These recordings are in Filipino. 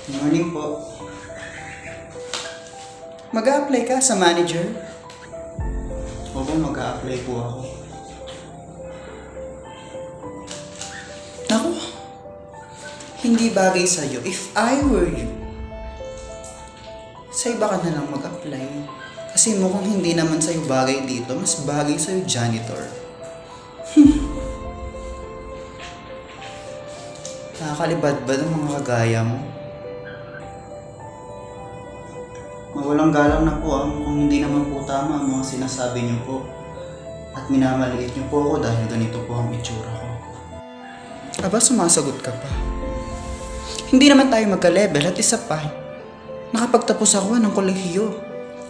Morning po. Mag-a-apply ka sa manager? Opo, mag-a-apply po ako. Ako, hindi bagay sa'yo. If I were you, sa iba ka na lang mag-apply. Kasi mukhang hindi naman sa'yo bagay dito. Mas bagay sa'yo janitor. Nakakalibad-bad ang mga kagaya mo. Mawalang galang na po kung hindi naman po tama ang mga sinasabi niyo po. At minamaliit niyo po ako dahil ganito po ang itsura ko. Aba, sumasagot ka pa. Hindi naman tayo magka-level at isa pa. Nakapagtapos ako ng kolehiyo.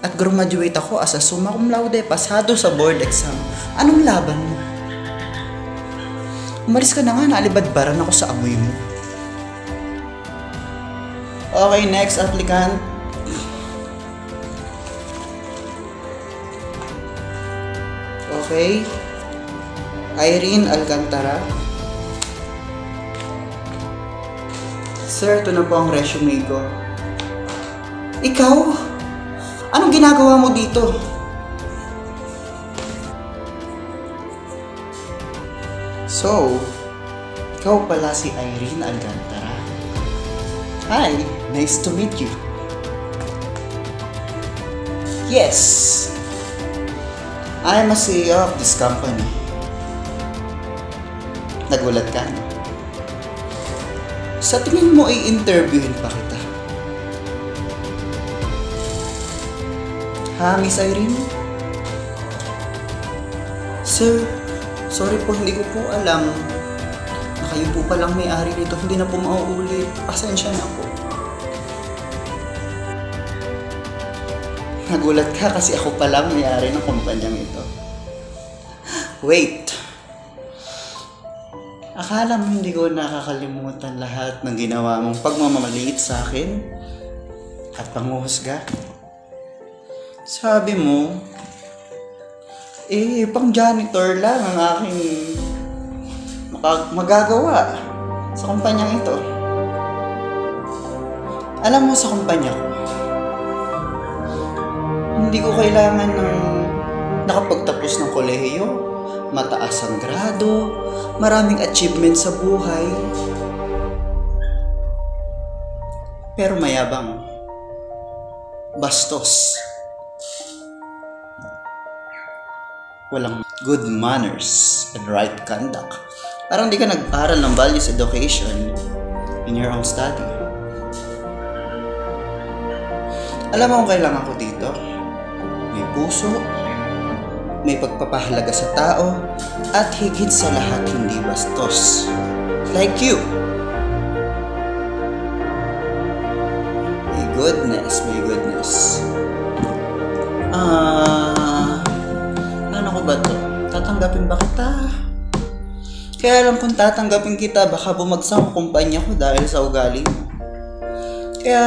At graduate ako as a summa cum laude, pasado sa board exam. Anong laban mo? Umalis ka na nga, naalibadbaran ako sa amoy mo. Okay, next applicant. Okay. Irene Alcantara. Sir, ito na po ang resume ko. Ikaw? Anong ginagawa mo dito? So, ikaw pala si Irene Alcantara. Hi, nice to meet you. Yes, I am a CEO of this company. Nagulat ka, no? Sa tingin mo ay interviewin pa kita. Ha, Miss Irene? Sir, sorry po, hindi ko po alam na kayo po palang may-ari nito. Hindi na po mauulit. Pasensya na po. Nagulat ka kasi ako palang may-ari ng kumpanyang ito. Wait. Akala mo hindi ko nakakalimutan lahat ng ginawa mong pagmamaliit sa akin at panghuhusga? Sabi mo, pang janitor lang ang aking magagawa sa kumpanyang ito. Alam mo, sa kumpanya ko, hindi ko kailangan ng nakapagtapos ng kolehiyo, mataas ang grado, maraming achievement sa buhay. Pero mayabang, bastos, walang good manners and right conduct. Parang di ka nag-aral ng values education in your own study. Alam mo kung kailangan ko dito? May puso, may pagpapahalaga sa tao, at higit sa lahat hindi bastos. Like you. My goodness, my goodness. Ano ko ba to? Tatanggapin ba kita? Kaya alam kung tatanggapin kita, baka bumagsak ang kumpanya ko dahil sa ugali mo. Kaya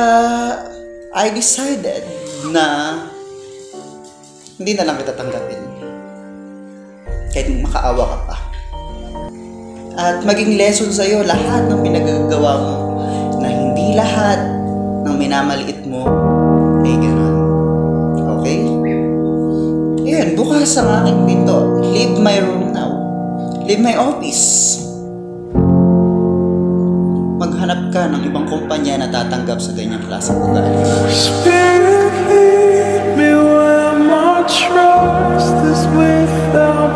I decided na hindi na lang kita tanggapin. Kahit makaawa ka pa. At maging lesson sa'yo lahat ng pinagagawa mo na hindi lahat ng minamaliit mo ay gano'n. Okay? Ayan, bukas ang aking pinto. Leave my room now. Leave my office. Maghanap ka ng ibang kumpanya na tatanggap sa ganyang klaseng ugali. Spirit, lead me where my trust is without